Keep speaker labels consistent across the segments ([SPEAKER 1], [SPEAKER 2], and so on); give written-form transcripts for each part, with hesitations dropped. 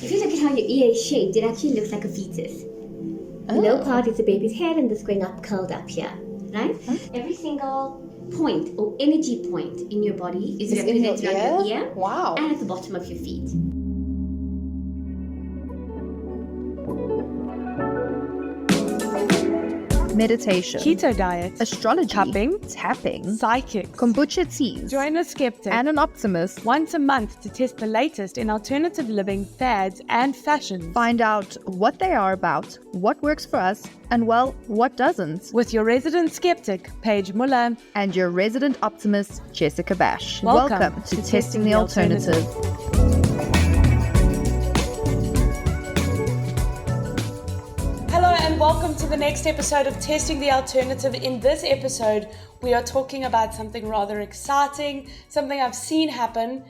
[SPEAKER 1] If you look at how your ear is shaped, it actually looks like a fetus. The low part is the baby's head, and this going up, curled up here, right? Every single point or energy point in your body is represented on your ear.
[SPEAKER 2] Wow.
[SPEAKER 1] And at the bottom of your feet.
[SPEAKER 3] Meditation,
[SPEAKER 4] keto diet,
[SPEAKER 3] astrology,
[SPEAKER 4] tapping, psychic,
[SPEAKER 3] kombucha teas,
[SPEAKER 4] join a skeptic,
[SPEAKER 3] and an optimist.
[SPEAKER 4] Once a month to test the latest in alternative living fads and fashion.
[SPEAKER 3] Find out what they are about, what works for us, and well, what doesn't.
[SPEAKER 4] With your resident skeptic, Paige Muller,
[SPEAKER 3] and your resident optimist, Jessica Bash.
[SPEAKER 4] Welcome
[SPEAKER 3] to Testing the Alternative.
[SPEAKER 4] And welcome to the next episode of Testing the Alternative. In this episode, we are talking about something rather exciting, something I've seen happen,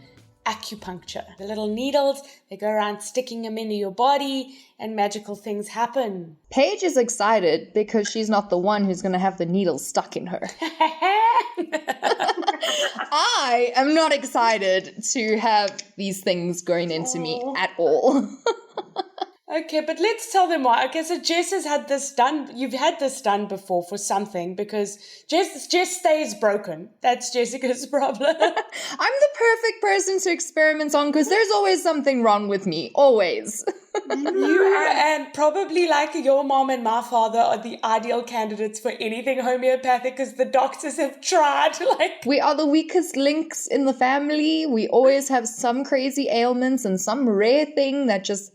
[SPEAKER 4] acupuncture. The little needles, they go around sticking them into your body and magical things happen.
[SPEAKER 2] Paige is excited because she's not the one who's going to have the needles stuck in her. I am not excited to have these things going into me at all.
[SPEAKER 4] Okay, but let's tell them why. Okay, so Jess has had this done. You've had this done before for something because Jess stays broken. That's Jessica's problem.
[SPEAKER 2] I'm the perfect person to experiment on because there's always something wrong with me. Always.
[SPEAKER 4] You are, and probably like your mom and my father are the ideal candidates for anything homeopathic because the doctors have tried.
[SPEAKER 2] We are the weakest links in the family. We always have some crazy ailments and some rare thing that just,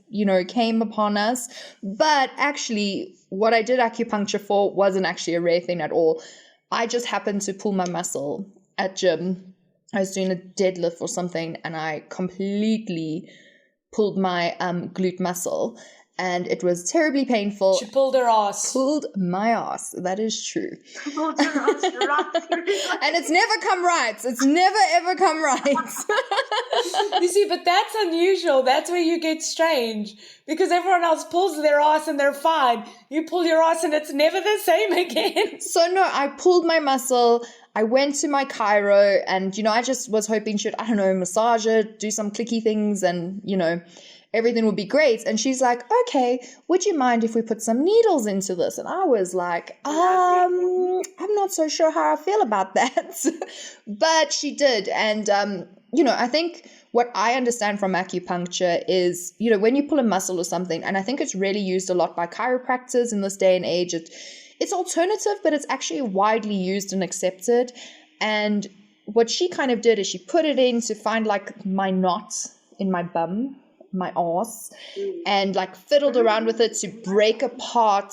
[SPEAKER 2] came upon us. But actually, what I did acupuncture for wasn't actually a rare thing at all. I just happened to pull my muscle at gym. I was doing a deadlift or something and I completely pulled my glute muscle and it was terribly painful.
[SPEAKER 4] She pulled her ass.
[SPEAKER 2] Pulled my ass. That is true. Pulled her ass and it's never come right. It's never ever come right.
[SPEAKER 4] You see, but that's unusual. That's where you get strange because everyone else pulls their ass and they're fine. You pull your ass and it's never the same again.
[SPEAKER 2] So no, I pulled my muscle. I went to my chiro and, I just was hoping she'd, massage it, do some clicky things and, everything would be great. And she's like, okay, would you mind if we put some needles into this? And I was like, I'm not so sure how I feel about that. But she did. And, I think what I understand from acupuncture is, when you pull a muscle or something, and I think it's really used a lot by chiropractors in this day and age, it's alternative, but it's actually widely used and accepted. And what she kind of did is she put it in to find my knot in my bum, my arse, and fiddled around with it to break apart,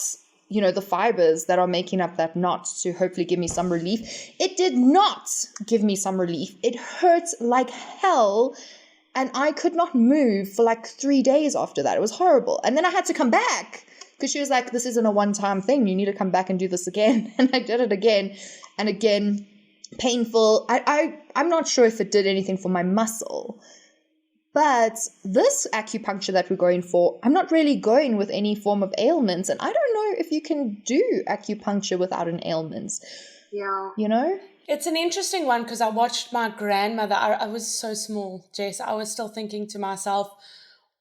[SPEAKER 2] the fibers that are making up that knot to hopefully give me some relief. It did not give me some relief. It hurt like hell. And I could not move for 3 days after that. It was horrible. And then I had to come back. Because she was like, this isn't a one-time thing. You need to come back and do this again. And I did it again and again. Painful. I'm not sure if it did anything for my muscle. But this acupuncture that we're going for, I'm not really going with any form of ailments. And I don't know if you can do acupuncture without an ailment.
[SPEAKER 1] Yeah.
[SPEAKER 4] It's an interesting one because I watched my grandmother. I was so small, Jess. I was still thinking to myself,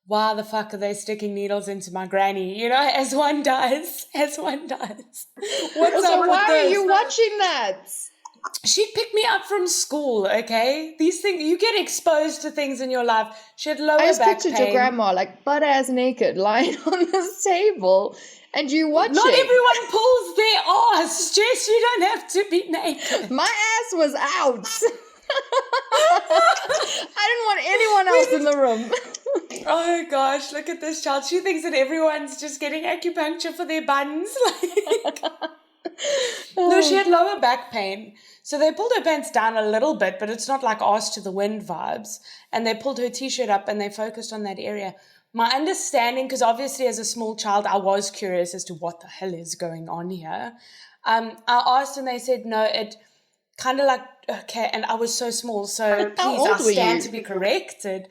[SPEAKER 4] why the fuck are they sticking needles into my granny? As one does. What's
[SPEAKER 2] so
[SPEAKER 4] up
[SPEAKER 2] why
[SPEAKER 4] with
[SPEAKER 2] are you watching that?
[SPEAKER 4] She picked me up from school, okay? These things, you get exposed to things in your life. She had lower back pain.
[SPEAKER 2] I just pictured your grandma butt-ass naked lying on this table and you watching.
[SPEAKER 4] Not everyone pulls their ass, Jess. You don't have to be naked.
[SPEAKER 2] My ass was out. I didn't want anyone else in the room.
[SPEAKER 4] Oh gosh, look at this child. She thinks that everyone's just getting acupuncture for their buns. No, she had lower back pain. So they pulled her pants down a little bit, but it's not like arse to the wind vibes. And they pulled her t-shirt up and they focused on that area. My understanding, because obviously as a small child, I was curious as to what the hell is going on here. I asked and they said, no, it kind of okay. And I was so small. So please, I stand to be corrected.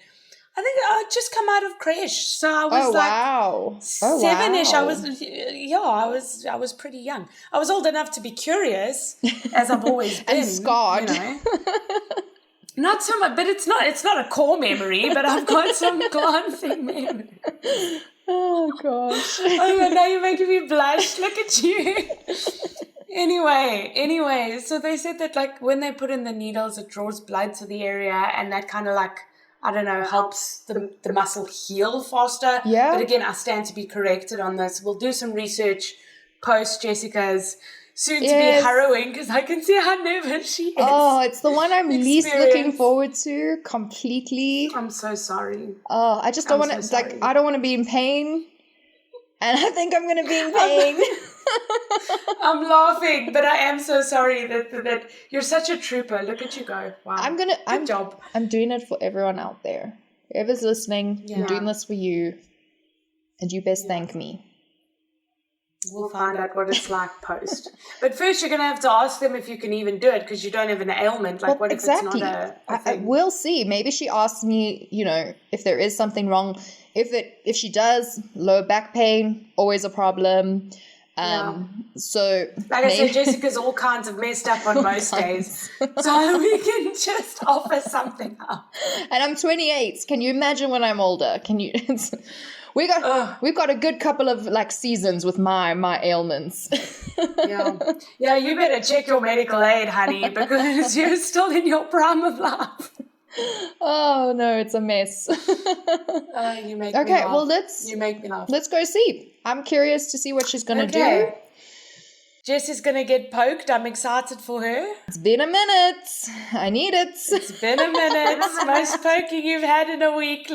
[SPEAKER 4] I think I just come out of creche, so I was seven-ish. Wow. I was pretty young. I was old enough to be curious, as I've always been.
[SPEAKER 2] And scarred.
[SPEAKER 4] Not so much, but it's not a core memory, but I've got some glancing memory.
[SPEAKER 2] Oh gosh.
[SPEAKER 4] Oh my, now you're making me blush. Look at you. Anyway, so they said that like when they put in the needles, it draws blood to the area, and that kind of like, I don't know, helps the muscle heal faster.
[SPEAKER 2] Yeah.
[SPEAKER 4] But again, I stand to be corrected on this. We'll do some research post Jessica's soon to be harrowing, because I can see how nervous she is.
[SPEAKER 2] Oh, it's the one I'm least looking forward to completely.
[SPEAKER 4] I'm so sorry.
[SPEAKER 2] Oh, I just don't want to, like, I don't want to be in pain. And I think I'm going to be in pain.
[SPEAKER 4] I'm laughing, but I am so sorry that you're such a trooper. Look at you go. Wow. Good job.
[SPEAKER 2] I'm doing it for everyone out there. Whoever's listening, I'm doing this for you. And you best thank me.
[SPEAKER 4] We'll find out what it's like post. But first, you're going to have to ask them if you can even do it, because you don't have an ailment. Like, what if it's not a thing?
[SPEAKER 2] We'll see. Maybe she asks me, if there is something wrong. If she does, lower back pain, always a problem. So,
[SPEAKER 4] like I said, Jessica's all kinds of messed up on most days. So we can just offer something up.
[SPEAKER 2] And I'm 28. Can you imagine when I'm older? We've got a good couple of like seasons with my ailments.
[SPEAKER 4] Yeah, you better check your medical aid, honey, because you're still in your prime of life.
[SPEAKER 2] Oh no, it's a mess.
[SPEAKER 4] You make me laugh.
[SPEAKER 2] Well
[SPEAKER 4] you make me laugh.
[SPEAKER 2] Let's go see. I'm curious to see what she's gonna do.
[SPEAKER 4] Jess is gonna get poked. I'm excited for her.
[SPEAKER 2] It's been a minute. I need it.
[SPEAKER 4] It's been a minute. Most poking you've had in a week.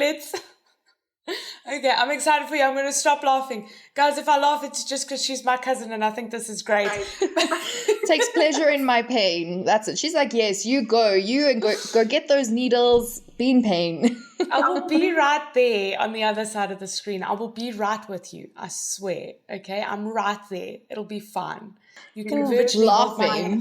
[SPEAKER 4] Okay, I'm excited for you. I'm going to stop laughing. Guys, if I laugh, it's just because she's my cousin and I think this is great.
[SPEAKER 2] Takes pleasure in my pain. That's it. She's like, yes, you go. You go get those needles. Be in pain.
[SPEAKER 4] I will be right there on the other side of the screen. I will be right with you. I swear. Okay, I'm right there. It'll be fine. You can virtually
[SPEAKER 2] laughing.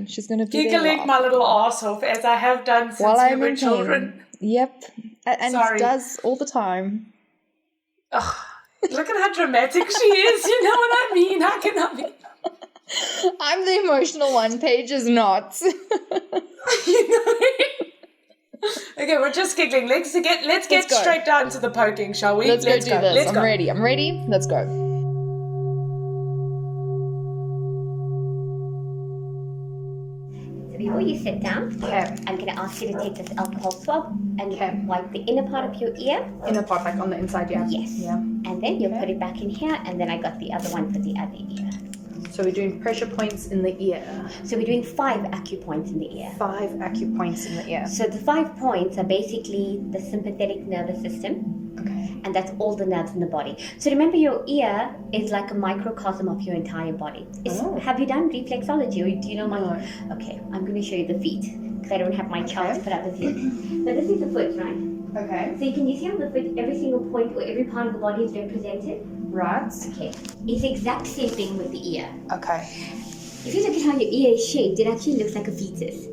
[SPEAKER 2] She's going to be
[SPEAKER 4] giggling my little arse off, as I have done since we were children.
[SPEAKER 2] Yep. And it does all the time.
[SPEAKER 4] Oh, look at how dramatic she is. You know what I mean? How can I be?
[SPEAKER 2] I'm the emotional one. Paige is not.
[SPEAKER 4] Okay, we're just giggling. Let's get straight down to the poking, shall we?
[SPEAKER 2] Let's go do this. I'm ready. Let's go.
[SPEAKER 1] Before you sit down, I'm going to ask you to take this alcohol swab and wipe the inner part of your ear.
[SPEAKER 2] Inner part, like on the inside, yeah?
[SPEAKER 1] Yes. Yeah. And then you'll put it back in here, and then I got the other one for the other ear.
[SPEAKER 2] So we're doing pressure points in the ear.
[SPEAKER 1] So we're doing 5 acupoints in the ear.
[SPEAKER 2] 5 acupoints in the ear.
[SPEAKER 1] So the 5 points are basically the sympathetic nervous system.
[SPEAKER 2] Okay.
[SPEAKER 1] And that's all the nerves in the body. So remember, your ear is like a microcosm of your entire body. Have you done reflexology, or do you know my...
[SPEAKER 2] No.
[SPEAKER 1] Okay, I'm going to show you the feet, because I don't have my chart to put up with you. So this is the foot, right?
[SPEAKER 2] Okay.
[SPEAKER 1] So can you see on the foot, every single point or every part of the body is represented?
[SPEAKER 2] Right.
[SPEAKER 1] Okay. It's the exact same thing with the ear.
[SPEAKER 2] Okay.
[SPEAKER 1] If you look at how your ear is shaped, it actually looks like a fetus.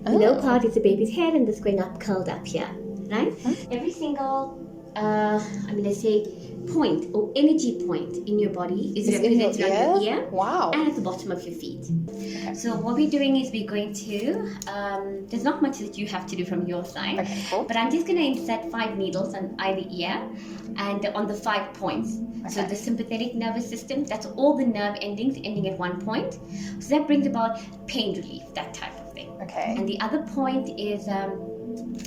[SPEAKER 1] The lower part is the baby's head, and this going up, curled up here, right? Every single, I'm going to say, point or energy point in your body is represented on your ear.
[SPEAKER 2] Wow.
[SPEAKER 1] And at the bottom of your feet. Okay. So what we're doing is we're going to, there's not much that you have to do from your side.
[SPEAKER 2] Okay, cool.
[SPEAKER 1] But I'm just going to insert 5 needles on either ear and on the 5 points. Okay. So the sympathetic nervous system, that's all the nerve endings ending at 1 point. So that brings about pain relief, that type of thing.
[SPEAKER 2] Okay.
[SPEAKER 1] And the other point is,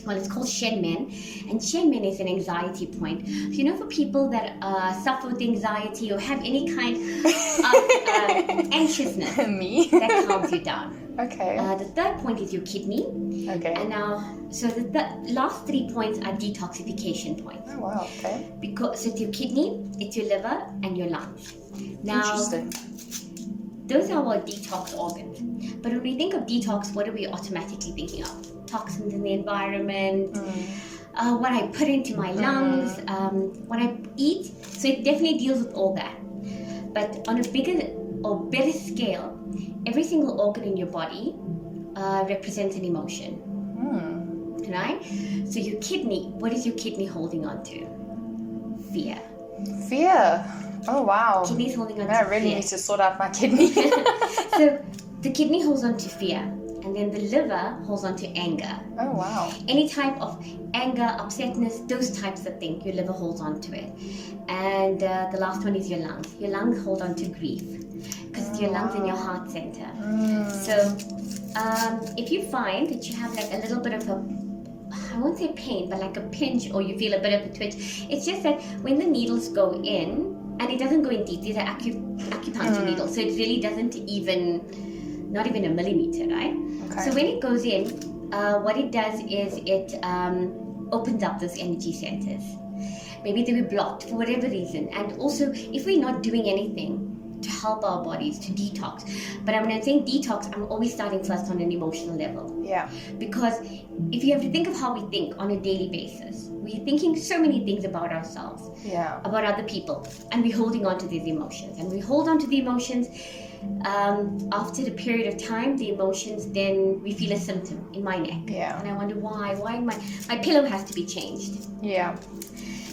[SPEAKER 1] it's called Shenmen, and Shenmen is an anxiety point. So for people that suffer with anxiety or have any kind of anxiousness, that calms you down.
[SPEAKER 2] Okay.
[SPEAKER 1] The third point is your kidney.
[SPEAKER 2] Okay.
[SPEAKER 1] And now, so the last 3 points are detoxification points.
[SPEAKER 2] Oh wow. Okay.
[SPEAKER 1] Because it's your kidney, it's your liver, and your lungs. Now,
[SPEAKER 2] interesting.
[SPEAKER 1] Those are our detox organs. But when we think of detox, what are we automatically thinking of? Toxins in the environment, what I put into my lungs, what I eat. So it definitely deals with all that. But on a bigger or better scale, every single organ in your body represents an emotion. Right? So your kidney, what is your kidney holding on to? Fear.
[SPEAKER 2] Fear. Oh wow.
[SPEAKER 1] Kidney's holding on to
[SPEAKER 2] I really
[SPEAKER 1] fear.
[SPEAKER 2] need to sort out my kidney.
[SPEAKER 1] So the kidney holds on to fear. And and then the liver holds on to anger.
[SPEAKER 2] Oh, wow.
[SPEAKER 1] Any type of anger, upsetness, those types of things, your liver holds on to it. And the last one is your lungs. Your lungs hold on to grief because it's your lungs and your heart center. So if you find that you have like a little bit of I won't say pain, but like a pinch, or you feel a bit of a twitch, it's just that when the needles go in, and it doesn't go in deep, these are acupuncture needles, so it really doesn't not even a millimeter, right?
[SPEAKER 2] Okay.
[SPEAKER 1] So when it goes in, what it does is it opens up those energy centers. Maybe they were blocked for whatever reason. And also, if we're not doing anything to help our bodies to detox, but when I'm saying detox, I'm always starting first on an emotional level.
[SPEAKER 2] Yeah.
[SPEAKER 1] Because if you have to think of how we think on a daily basis, we're thinking so many things about ourselves, about other people, and we're holding on to these emotions. And we hold on to the emotions. After the period of time, the emotions, then we feel a symptom in my neck.
[SPEAKER 2] Yeah.
[SPEAKER 1] And I wonder why my pillow has to be changed.
[SPEAKER 2] Yeah.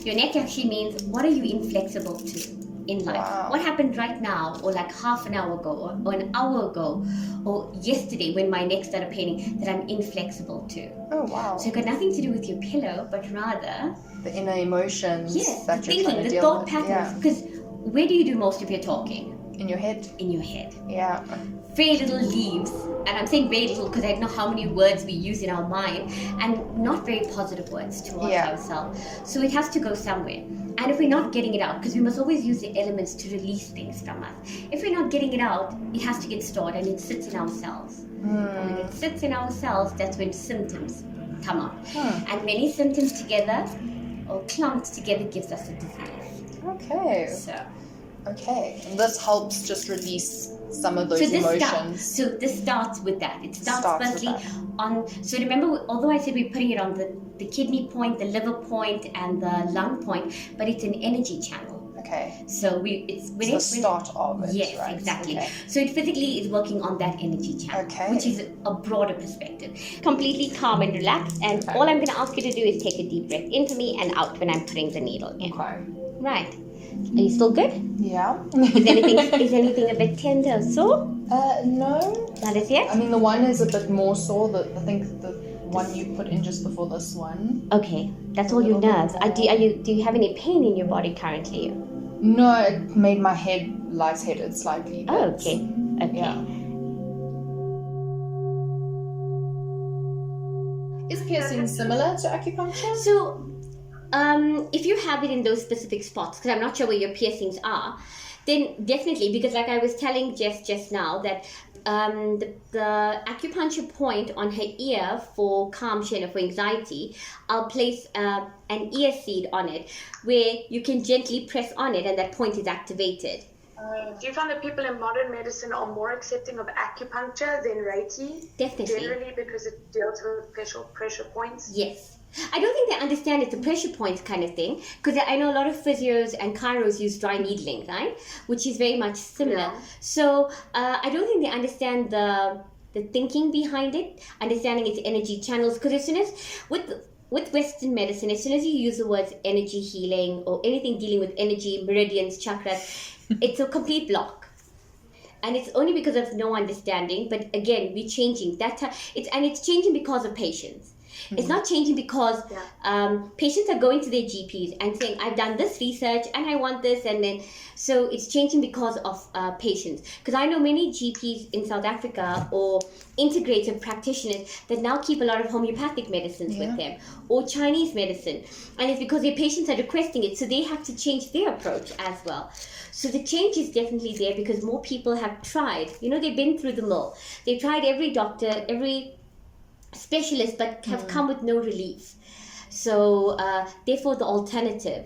[SPEAKER 1] Your neck actually means, what are you inflexible to in life?
[SPEAKER 2] Wow.
[SPEAKER 1] What happened right now, or like half an hour ago, or an hour ago, or yesterday when my neck started paining, that I'm inflexible to?
[SPEAKER 2] Oh, wow.
[SPEAKER 1] So it got nothing to do with your pillow, but rather
[SPEAKER 2] The inner emotions that you're trying to
[SPEAKER 1] the
[SPEAKER 2] deal
[SPEAKER 1] thought
[SPEAKER 2] with.
[SPEAKER 1] patterns. Because where do you do most of your talking?
[SPEAKER 2] In your head.
[SPEAKER 1] In your head.
[SPEAKER 2] Yeah.
[SPEAKER 1] Very little leaves, and I'm saying very little because I don't know how many words we use in our mind, and not very positive words towards ourselves. So it has to go somewhere. And if we're not getting it out, because we must always use the elements to release things from us. If we're not getting it out, it has to get stored, and it sits in our cells. And when it sits in our cells, that's when symptoms come up. And many symptoms together, or clumped together, gives us a disease.
[SPEAKER 2] Okay. Okay. And this helps just release some of those emotions.
[SPEAKER 1] So this starts with that. It starts firstly on. So remember, although I said we're putting it on the kidney point, the liver point, and the lung point, but it's an energy channel.
[SPEAKER 2] Okay.
[SPEAKER 1] So it's
[SPEAKER 2] the start of it.
[SPEAKER 1] Yes,
[SPEAKER 2] right?
[SPEAKER 1] exactly.
[SPEAKER 2] Okay.
[SPEAKER 1] So it physically is working on that energy channel, which is a broader perspective. Completely calm and relaxed. And all I'm going to ask you to do is take a deep breath in for me and out when I'm putting the needle in.
[SPEAKER 2] Okay.
[SPEAKER 1] Right. Are you still good?
[SPEAKER 2] Yeah.
[SPEAKER 1] Is anything a bit tender or sore?
[SPEAKER 2] No.
[SPEAKER 1] Not as yet?
[SPEAKER 2] I mean, the one is a bit more sore. I think the one you put in just before this one.
[SPEAKER 1] Okay. That's all your nerves. Do you have any pain in your body currently?
[SPEAKER 2] No, it made my head lightheaded slightly.
[SPEAKER 1] Oh, okay. Okay.
[SPEAKER 2] Yeah. Is piercing similar to acupuncture?
[SPEAKER 1] So, if you have it in those specific spots, because I'm not sure where your piercings are, then definitely, because like I was telling Jess just now, that the acupuncture point on her ear for calm or for anxiety, I'll place an ear seed on it where you can gently press on it and that point is activated.
[SPEAKER 5] Do you find that people in modern medicine are more accepting of acupuncture than Reiki?
[SPEAKER 1] Definitely.
[SPEAKER 5] Generally because it deals with pressure points?
[SPEAKER 1] Yes. I don't think they understand it's a pressure point kind of thing, because I know a lot of physios and chiros use dry needling, right? Which is very much similar.
[SPEAKER 5] Yeah.
[SPEAKER 1] So I don't think they understand the thinking behind it, understanding its energy channels, because as soon as, with Western medicine, as soon as you use the words energy healing or anything dealing with energy, meridians, chakras, it's a complete block. And it's only because of no understanding, but again, we're changing. It's changing because of patience. It's not changing because patients are going to their GPs and saying, I've done this research and I want this, and then so it's changing because of patients. Because I know many GPs in South Africa or integrative practitioners that now keep a lot of homeopathic medicines with them, or Chinese medicine, and it's because their patients are requesting it, so they have to change their approach as well. So the change is definitely there because more people have tried. They've been through the mill. They've tried every doctor, every specialist, but have come with no relief. So therefore the alternative,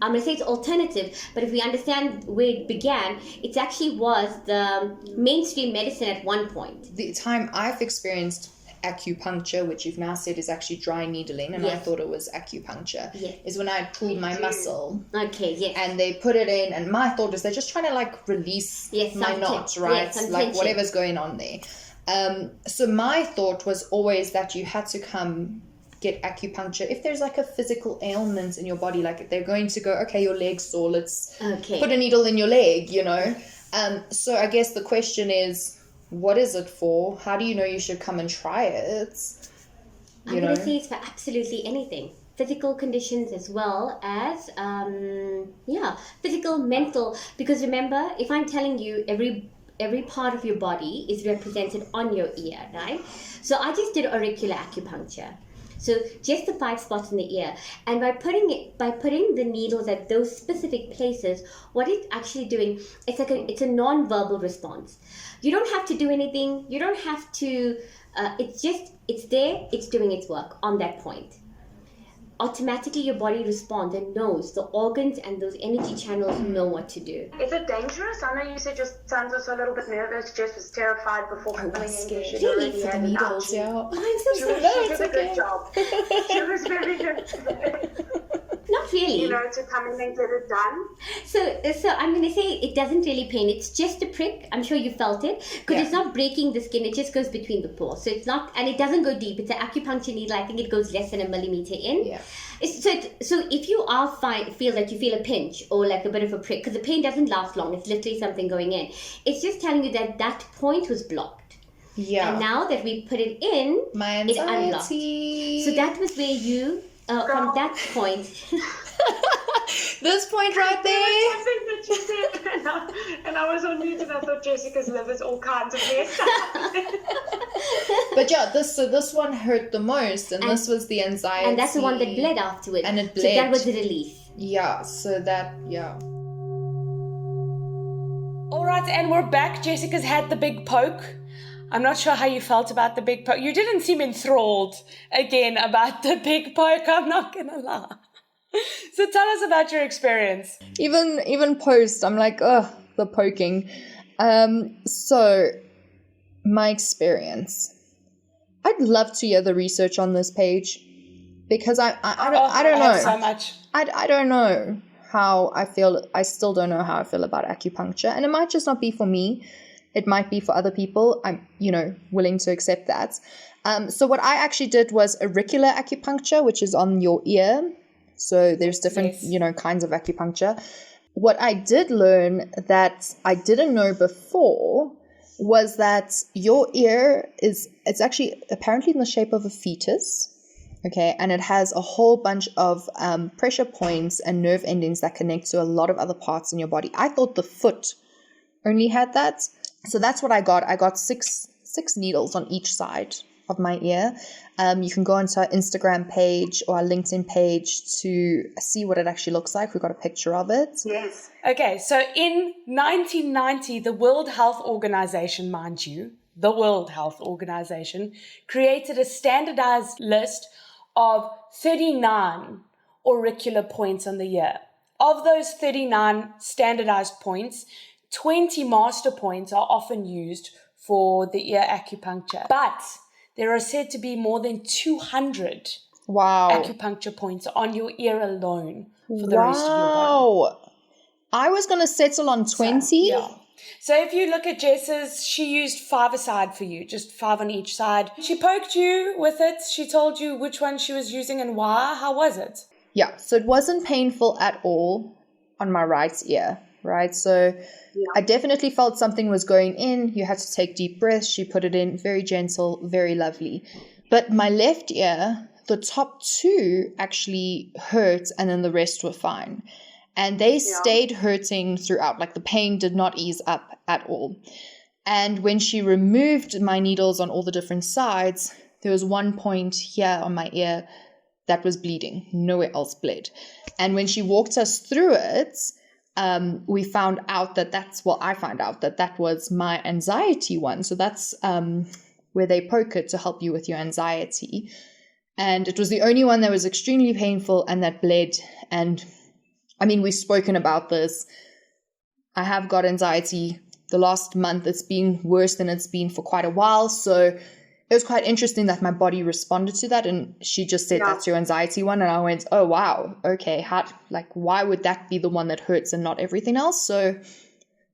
[SPEAKER 1] I'm going to say it's alternative, but if we understand where it began, it actually was the mainstream medicine at one point.
[SPEAKER 2] The time I've experienced acupuncture, which you've now said is actually dry needling, and I thought it was acupuncture, is when I pulled my muscle.
[SPEAKER 1] Okay, yes.
[SPEAKER 2] And they put it in, and my thought is they're just trying to like release my knot, right? Like whatever's going on there. So my thought was always that you had to come get acupuncture if there's like a physical ailment in your body, like they're going to go, okay, your leg's sore, let's put a needle in your leg, So I guess the question is, what is it for? How do you know you should come and try it?
[SPEAKER 1] I'm going to say it's for absolutely anything. Physical conditions as well as, physical, mental. Because remember, if I'm telling you every part of your body is represented on your ear, right? So I just did auricular acupuncture. So just the 5 spots in the ear. And by putting the needles at those specific places, what it's actually doing, it's a non-verbal response. You don't have to do anything. You don't have to, it's there, it's doing its work on that point. Automatically your body responds and knows. The organs and those energy channels know what to do.
[SPEAKER 5] Is it dangerous? I know you said your son was a little bit nervous. Jess was terrified before coming in.
[SPEAKER 2] Scared.
[SPEAKER 1] Really?
[SPEAKER 2] For the needles, yeah.
[SPEAKER 1] Oh, I'm so
[SPEAKER 5] She did
[SPEAKER 1] sorry.
[SPEAKER 5] a good job. She was very good.
[SPEAKER 1] Not really.
[SPEAKER 5] To come in and get it done.
[SPEAKER 1] So I'm going to say it doesn't really pain. It's just a prick. I'm sure you felt it. Because it's not breaking the skin. It just goes between the pores. So it's not, and it doesn't go deep. It's an acupuncture needle. I think it goes less than a millimeter in.
[SPEAKER 2] Yeah.
[SPEAKER 1] So if you are feel that you feel a pinch or like a bit of a prick, because the pain doesn't last long. It's literally something going in. It's just telling you that that point was blocked.
[SPEAKER 2] Yeah.
[SPEAKER 1] And now that we put it in,
[SPEAKER 2] My
[SPEAKER 1] it unlocked.
[SPEAKER 2] anxiety.
[SPEAKER 1] So that was where you, from that point...
[SPEAKER 2] This point right there.
[SPEAKER 5] Something that you said, and I was on mute, and I thought Jessica's liver's all kinds of messed up.
[SPEAKER 2] But yeah, this one hurt the most, and this was the anxiety.
[SPEAKER 1] And that's the one that bled afterwards.
[SPEAKER 2] And it
[SPEAKER 1] So
[SPEAKER 2] bled.
[SPEAKER 1] that was the release.
[SPEAKER 2] Yeah, so that, yeah.
[SPEAKER 4] All right, and we're back. Jessica's had the big poke. I'm not sure how you felt about the big poke. You didn't seem enthralled again about the big poke, I'm not going to lie. So tell us about your experience.
[SPEAKER 2] Even post, I'm like, the poking. So my experience. I'd love to hear the research on this page because I don't know.
[SPEAKER 4] I have so much.
[SPEAKER 2] I don't know how I feel. I still don't know how I feel about acupuncture, and it might just not be for me. It might be for other people. I'm, willing to accept that. So what I actually did was auricular acupuncture, which is on your ear. So there's different, kinds of acupuncture. What I did learn that I didn't know before was that your ear it's actually apparently in the shape of a fetus. Okay, and it has a whole bunch of pressure points and nerve endings that connect to a lot of other parts in your body. I thought the foot only had that. So that's what I got. I got six needles on each side of my ear. You can go onto our Instagram page or our LinkedIn page to see what it actually looks like. We've got a picture of it.
[SPEAKER 5] Yes.
[SPEAKER 4] Okay, so in 1990, the World Health Organization, mind you, the World Health Organization, created a standardized list of 39 auricular points on the ear. Of those 39 standardized points, 20 master points are often used for the ear acupuncture. But there are said to be more than 200 acupuncture points on your ear alone for the rest of your body.
[SPEAKER 2] I was going to settle on 20.
[SPEAKER 4] So if you look at Jess's, she used 5 aside for you, just 5 on each side. She poked you with it. She told you which one she was using and why. How was it?
[SPEAKER 2] Yeah, so it wasn't painful at all on my right ear, right? So I definitely felt something was going in. You had to take deep breaths. She put it in, very gentle, very lovely. But my left ear, the top 2 actually hurt and then the rest were fine. And they stayed hurting throughout. Like the pain did not ease up at all. And when she removed my needles on all the different sides, there was one point here on my ear that was bleeding. Nowhere else bled. And when she walked us through it, we found out I found out that was my anxiety one. So that's where they poke it to help you with your anxiety. And it was the only one that was extremely painful and that bled. And I mean, we've spoken about this. I have got anxiety. The last month, it's been worse than it's been for quite a while. So it was quite interesting that my body responded to that. And she just said, that's your anxiety one. And I went, oh, wow. Okay. Why would that be the one that hurts and not everything else? So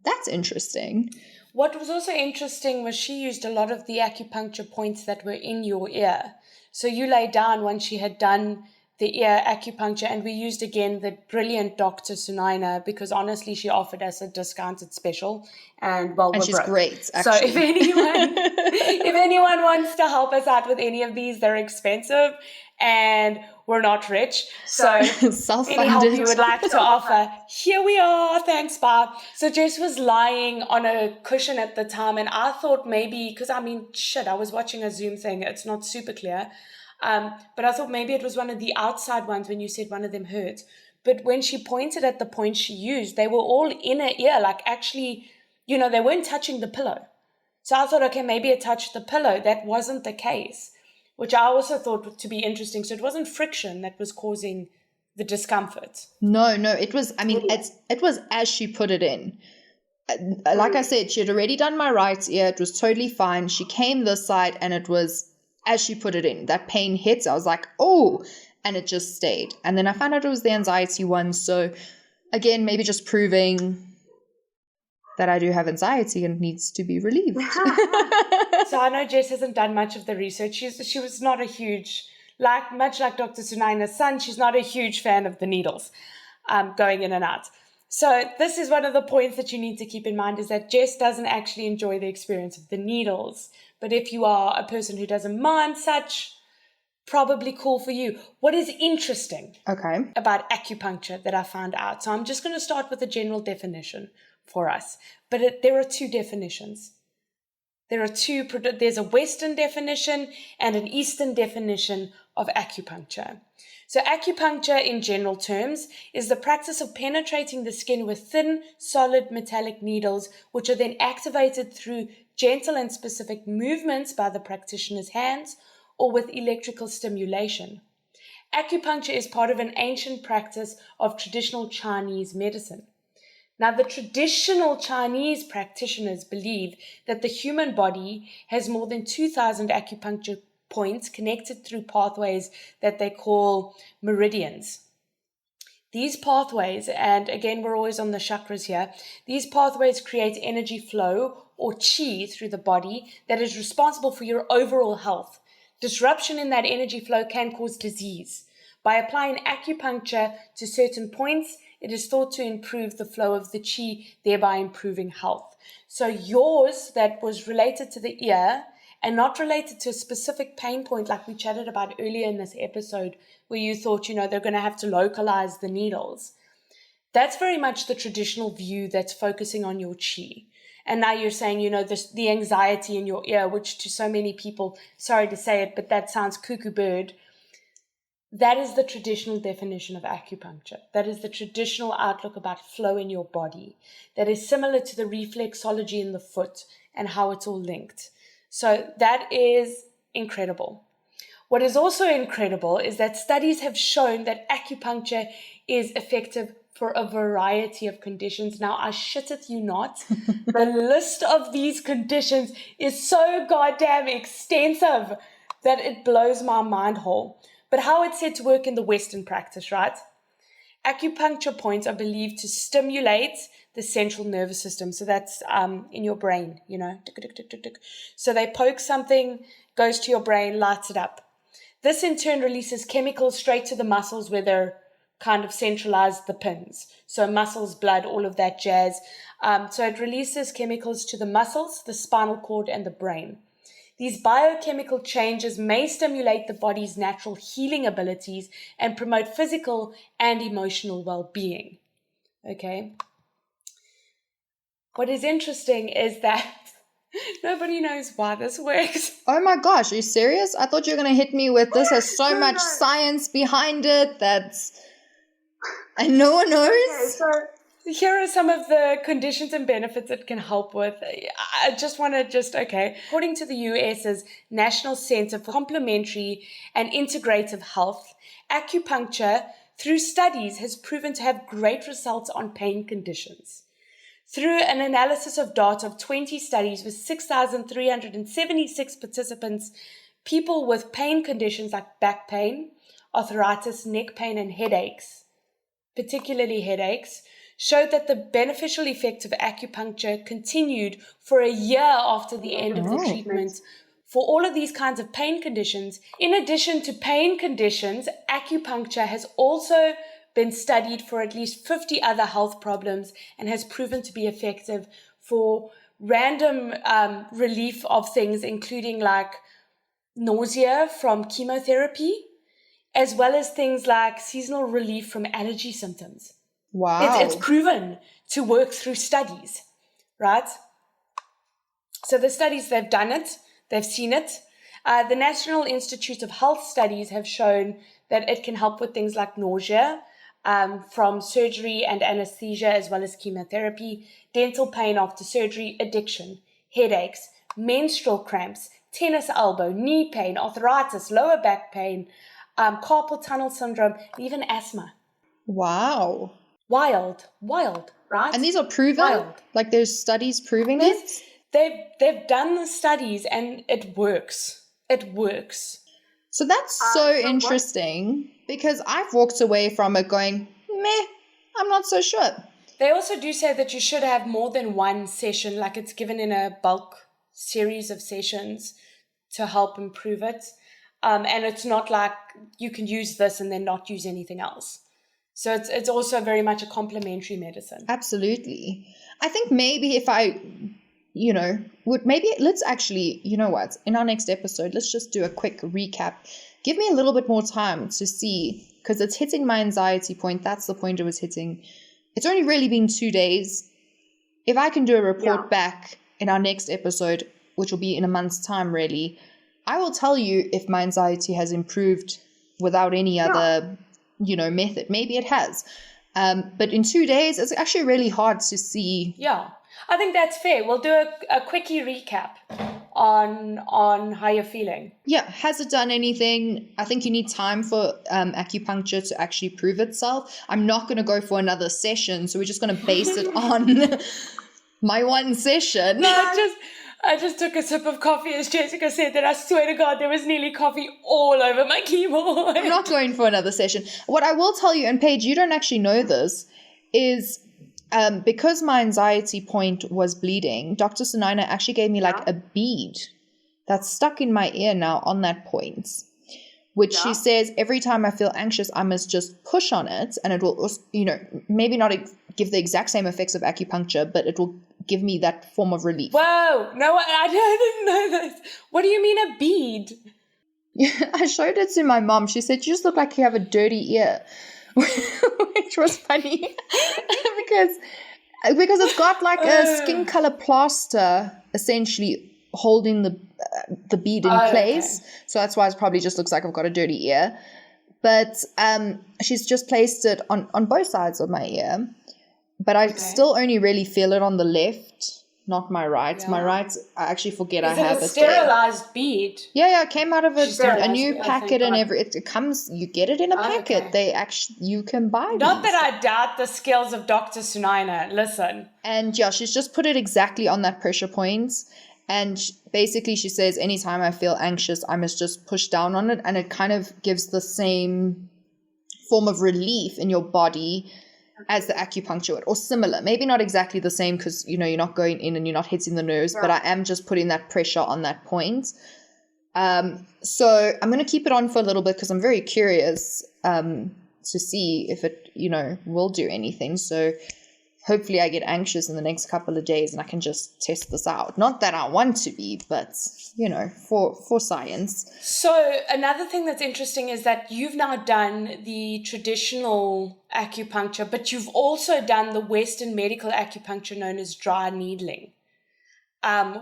[SPEAKER 2] that's interesting.
[SPEAKER 4] What was also interesting was she used a lot of the acupuncture points that were in your ear. So you lay down once she had done the ear acupuncture, and we used again the brilliant Dr. Sunaina, because honestly she offered us a discounted special, and well,
[SPEAKER 2] And
[SPEAKER 4] we're
[SPEAKER 2] she's
[SPEAKER 4] broke.
[SPEAKER 2] great,
[SPEAKER 4] So
[SPEAKER 2] actually.
[SPEAKER 4] if anyone wants to help us out with any of these, they're expensive and we're not rich. So any help
[SPEAKER 2] Self-funded.
[SPEAKER 4] you would like to offer, here we are. Thanks, Bob. So Jess was lying on a cushion at the time, and I thought maybe, because I was watching a Zoom thing. It's not super clear. But I thought maybe it was one of the outside ones when you said one of them hurt. But when she pointed at the points she used, they were all in her ear, like actually, they weren't touching the pillow. So I thought, okay, maybe it touched the pillow. That wasn't the case, which I also thought to be interesting. So it wasn't friction that was causing the discomfort.
[SPEAKER 2] No, it was, it was as she put it in. Like I said, she had already done my right ear. It was totally fine. She came this side and it was as she put it in. That pain hits. I was like, oh, and it just stayed. And then I found out it was the anxiety one. So again, maybe just proving that I do have anxiety and needs to be relieved.
[SPEAKER 4] So I know Jess hasn't done much of the research. She was not a huge, much like Dr. Sunaina's son, she's not a huge fan of the needles going in and out. So this is one of the points that you need to keep in mind, is that Jess doesn't actually enjoy the experience of the needles. But if you are a person who doesn't mind such, probably cool for you. What is interesting about acupuncture that I found out? So I'm just going to start with a general definition for us. But there are two definitions. There's a Western definition and an Eastern definition of acupuncture. So acupuncture in general terms is the practice of penetrating the skin with thin, solid metallic needles, which are then activated through gentle and specific movements by the practitioner's hands or with electrical stimulation. Acupuncture is part of an ancient practice of traditional Chinese medicine. Now, the traditional Chinese practitioners believe that the human body has more than 2,000 acupuncture points connected through pathways that they call meridians. These pathways, and again, we're always on the chakras here, these pathways create energy flow or qi through the body that is responsible for your overall health. Disruption in that energy flow can cause disease. By applying acupuncture to certain points, it is thought to improve the flow of the qi, thereby improving health. So yours that was related to the ear and not related to a specific pain point like we chatted about earlier in this episode, where you thought, they're going to have to localize the needles. That's very much the traditional view that's focusing on your qi. And now you're saying, the anxiety in your ear, which to so many people, sorry to say it, but that sounds cuckoo bird. That is the traditional definition of acupuncture. That is the traditional outlook about flow in your body. That is similar to the reflexology in the foot and how it's all linked. So that is incredible. What is also incredible is that studies have shown that acupuncture is effective for a variety of conditions. Now, I shitteth you not. The list of these conditions is so goddamn extensive that it blows my mind whole. But how it's said to work in the Western practice, right? Acupuncture points are believed to stimulate the central nervous system. So that's in your brain, So they poke something, goes to your brain, lights it up. This in turn releases chemicals straight to the muscles where they're kind of centralized, the pins. So muscles, blood, all of that jazz. So it releases chemicals to the muscles, the spinal cord, and the brain. These biochemical changes may stimulate the body's natural healing abilities and promote physical and emotional well-being. Okay? What is interesting is that nobody knows why this works.
[SPEAKER 2] Oh my gosh, are you serious? I thought you were going to hit me with this has so much science behind it and no one knows.
[SPEAKER 5] Okay, so
[SPEAKER 4] here are some of the conditions and benefits it can help with. I just want to according to the US's National Center for Complementary and Integrative Health, acupuncture, through studies, has proven to have great results on pain conditions. Through an analysis of data of 20 studies with 6,376 participants, people with pain conditions like back pain, arthritis, neck pain, and headaches, particularly headaches, showed that the beneficial effects of acupuncture continued for a year after the end of the treatment for all of these kinds of pain conditions. In addition to pain conditions, acupuncture has also been studied for at least 50 other health problems and has proven to be effective for random relief of things, including like nausea from chemotherapy, as well as things like seasonal relief from allergy symptoms.
[SPEAKER 2] Wow.
[SPEAKER 4] It's proven to work through studies, right? So the studies, they've done it, they've seen it. The National Institute of Health Studies have shown that it can help with things like nausea from surgery and anesthesia, as well as chemotherapy, dental pain after surgery, addiction, headaches, menstrual cramps, tennis elbow, knee pain, arthritis, lower back pain, carpal tunnel syndrome, even asthma.
[SPEAKER 2] Wow.
[SPEAKER 4] Wild, right?
[SPEAKER 2] And these are proven?
[SPEAKER 4] Wild.
[SPEAKER 2] Like there's studies proving it?
[SPEAKER 4] They've done the studies and it works. It works.
[SPEAKER 2] So that's so interesting because I've walked away from it going, meh, I'm not so sure.
[SPEAKER 4] They also do say that you should have more than one session, like it's given in a bulk series of sessions to help improve it. And it's not like you can use this and then not use anything else. So it's also very much a complementary medicine.
[SPEAKER 2] Absolutely. I think maybe if I, let's actually, you know what, in our next episode, let's just do a quick recap. Give me a little bit more time to see, because it's hitting my anxiety point. That's the point it was hitting. It's only really been 2 days. If I can do a report back in our next episode, which will be in a month's time, really, I will tell you if my anxiety has improved without any other, method. Maybe it has. But in 2 days, it's actually really hard to see.
[SPEAKER 4] Yeah, I think that's fair. We'll do a quickie recap on how you're feeling.
[SPEAKER 2] Yeah, has it done anything? I think you need time for acupuncture to actually prove itself. I'm not going to go for another session, so we're just going to base it on my one session.
[SPEAKER 4] No, I just took a sip of coffee, as Jessica said, that I swear to God, there was nearly coffee all over my keyboard.
[SPEAKER 2] I'm not going for another session. What I will tell you, and Paige, you don't actually know this, is because my anxiety point was bleeding, Dr. Sunaina actually gave me like a bead that's stuck in my ear now on that point, which she says every time I feel anxious, I must just push on it, and it will, maybe not give the exact same effects of acupuncture, but it will give me that form of relief.
[SPEAKER 4] Whoa, no, I didn't know this. What do you mean a bead?
[SPEAKER 2] Yeah, I showed it to my mom. She said, you just look like you have a dirty ear, which was funny because it's got like a skin color plaster essentially holding the bead in place. Okay. So that's why it probably just looks like I've got a dirty ear. But she's just placed it on both sides of my ear. But I still only really feel it on the left, not my right. Yeah. My right, I actually forget I have it.
[SPEAKER 4] Is it a sterilized bead?
[SPEAKER 2] Yeah, it came out of a new packet and it comes, you get it in a packet. Okay. You can buy these.
[SPEAKER 4] Not that I doubt the skills of Dr. Sunaina, listen.
[SPEAKER 2] And yeah, she's just put it exactly on that pressure point. And basically she says, anytime I feel anxious, I must just push down on it. And it kind of gives the same form of relief in your body as the acupuncture would, or similar. Maybe not exactly the same because, you're not going in and you're not hitting the nerves, but I am just putting that pressure on that point. So I'm going to keep it on for a little bit because I'm very curious to see if it, will do anything. So hopefully I get anxious in the next couple of days and I can just test this out. Not that I want to be, but, for science.
[SPEAKER 4] So another thing that's interesting is that you've now done the traditional acupuncture, but you've also done the Western medical acupuncture known as dry needling,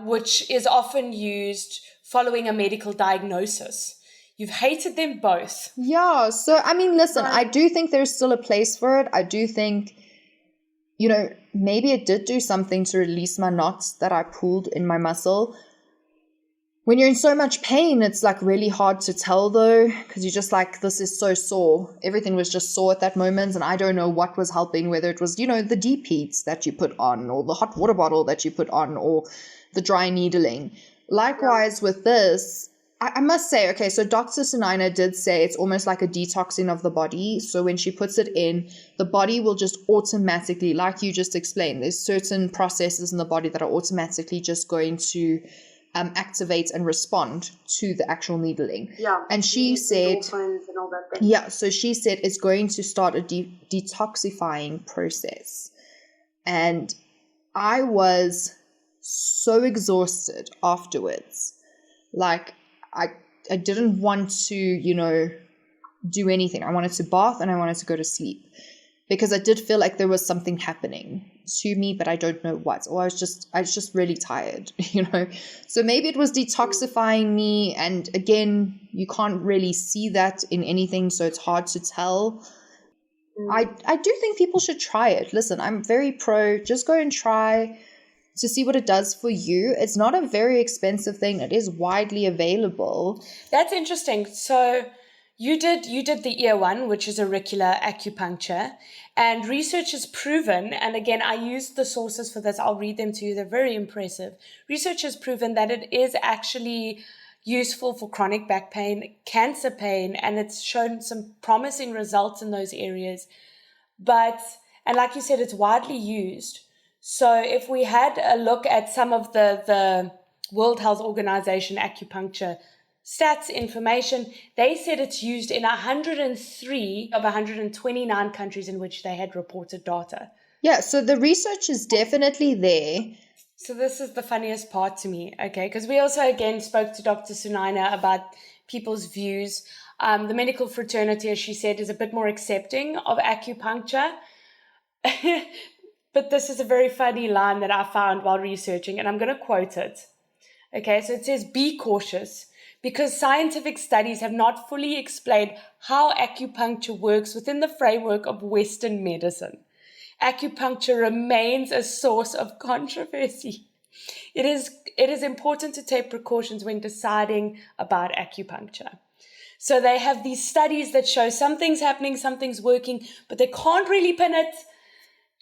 [SPEAKER 4] which is often used following a medical diagnosis. You've hated them both.
[SPEAKER 2] Yeah. So, listen, I do think there's still a place for it. I do think, maybe it did do something to release my knots that I pulled in my muscle. When you're in so much pain, it's like really hard to tell though, because you're just like, this is so sore. Everything was just sore at that moment. And I don't know what was helping, whether it was, the deep heats that you put on or the hot water bottle that you put on or the dry needling. Likewise with this, I must say, okay, so Dr. Sunaina did say it's almost like a detoxing of the body. So when she puts it in, the body will just automatically, like you just explained, there's certain processes in the body that are automatically just going to activate and respond to the actual needling.
[SPEAKER 5] Yeah.
[SPEAKER 2] And she said,
[SPEAKER 5] endorphins and all that thing.
[SPEAKER 2] yeah, so she said it's going to start a detoxifying process. And I was so exhausted afterwards. Like, I didn't want to, do anything. I wanted to bath and I wanted to go to sleep because I did feel like there was something happening to me, but I don't know what. Or I was just really tired, So maybe it was detoxifying me. And again, you can't really see that in anything, so it's hard to tell. I do think people should try it. Listen, I'm very pro. Just go and try to see what it does for you. It's not a very expensive thing. It is widely available.
[SPEAKER 4] That's interesting. So you did the ear one, which is auricular acupuncture, and research has proven, and again, I used the sources for this. I'll read them to you. They're very impressive. Research has proven that it is actually useful for chronic back pain, cancer pain, and it's shown some promising results in those areas. And like you said, it's widely used. So if we had a look at some of the World Health Organization acupuncture stats information, they said it's used in 103 of 129 countries in which they had reported data.
[SPEAKER 2] Yeah, so the research is definitely there.
[SPEAKER 4] So this is the funniest part to me, okay? Because we also, again, spoke to Dr. Sunaina about people's views. The medical fraternity, as she said, is a bit more accepting of acupuncture. But this is a very funny line that I found while researching, and I'm going to quote it. Okay, so it says, "Be cautious, because scientific studies have not fully explained how acupuncture works within the framework of Western medicine. Acupuncture remains a source of controversy. It is important to take precautions when deciding about acupuncture." So they have these studies that show something's happening, something's working, but they can't really pin it,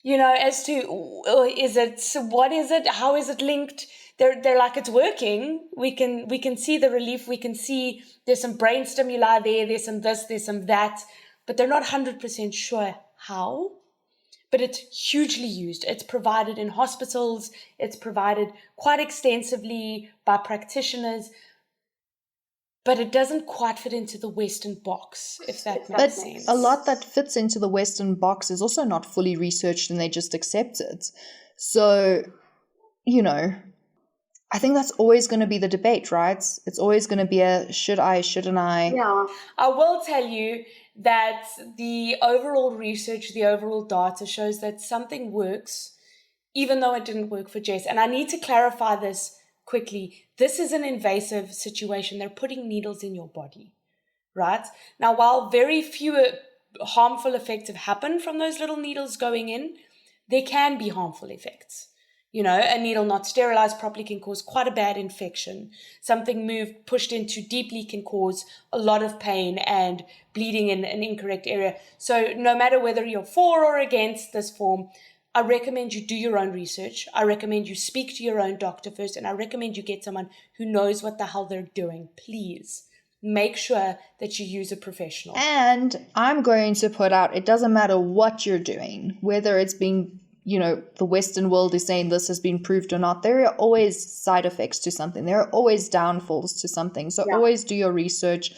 [SPEAKER 4] as to what is it, how is it linked? They're like, it's working. We can see the relief. We can see there's some brain stimuli there's some this, there's some that, but they're not 100% sure how. But it's hugely used. It's provided in hospitals. It's provided quite extensively by practitioners. But it doesn't quite fit into the Western box, if that makes sense.
[SPEAKER 2] A lot that fits into the Western box is also not fully researched and they just accept it. So, I think that's always going to be the debate, right? It's always going to be a should I, shouldn't I?
[SPEAKER 5] Yeah.
[SPEAKER 4] I will tell you that the overall research, the overall data shows that something works, even though it didn't work for Jess. And I need to clarify this quickly. This is an invasive situation. They're putting needles in your body, right? Now, while very few harmful effects have happened from those little needles going in, there can be harmful effects. A needle not sterilized properly can cause quite a bad infection. Something pushed in too deeply can cause a lot of pain and bleeding in an incorrect area. So no matter whether you're for or against this form, I recommend you do your own research. I recommend you speak to your own doctor first, and I recommend you get someone who knows what the hell they're doing. Please make sure that you use a professional.
[SPEAKER 2] And I'm going to put out, it doesn't matter what you're doing, whether it's being the Western world is saying this has been proved or not, there are always side effects to something. There are always downfalls to something. So always do your research.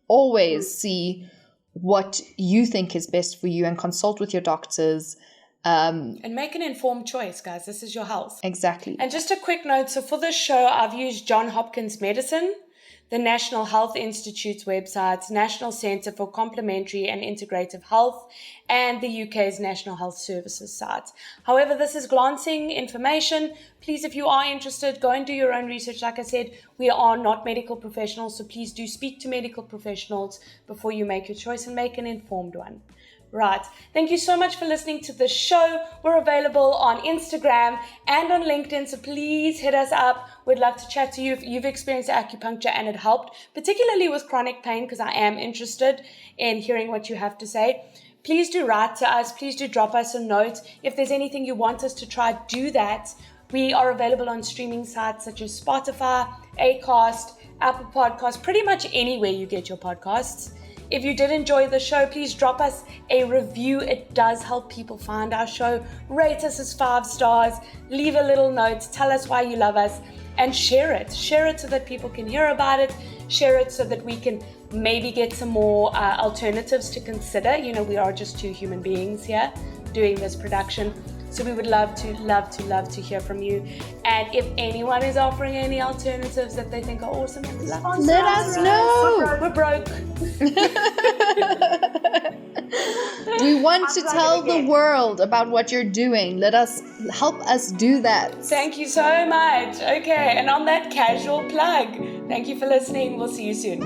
[SPEAKER 2] Always see what you think is best for you and consult with your doctors.
[SPEAKER 4] And make an informed choice, guys. This is your health.
[SPEAKER 2] Exactly.
[SPEAKER 4] And just a quick note. So for this show, I've used Johns Hopkins Medicine, the National Health Institute's websites, National Centre for Complementary and Integrative Health, and the UK's National Health Services site. However, this is glancing information. Please, if you are interested, go and do your own research. Like I said, we are not medical professionals, so please do speak to medical professionals before you make your choice and make an informed one. Right. Thank you so much for listening to the show. We're available on Instagram and on LinkedIn, so please hit us up. We'd love to chat to you if you've experienced acupuncture and it helped, particularly with chronic pain, because I am interested in hearing what you have to say. Please do write to us. Please do drop us a note. If there's anything you want us to try, do that. We are available on streaming sites such as Spotify, Acast, Apple Podcasts, pretty much anywhere you get your podcasts. If you did enjoy the show, please drop us a review. It does help people find our show. Rate us as 5 stars. Leave a little note. Tell us why you love us. And share it. Share it so that people can hear about it. Share it so that we can maybe get some more alternatives to consider. You know, we are just 2 human beings here doing this production. So we would love to hear from you. And if anyone is offering any alternatives that they think are awesome,
[SPEAKER 2] let us know.
[SPEAKER 4] We're broke.
[SPEAKER 2] We want to tell the world about what you're doing. Help us do that.
[SPEAKER 4] Thank you so much. Okay, and on that casual plug, thank you for listening. We'll see you soon.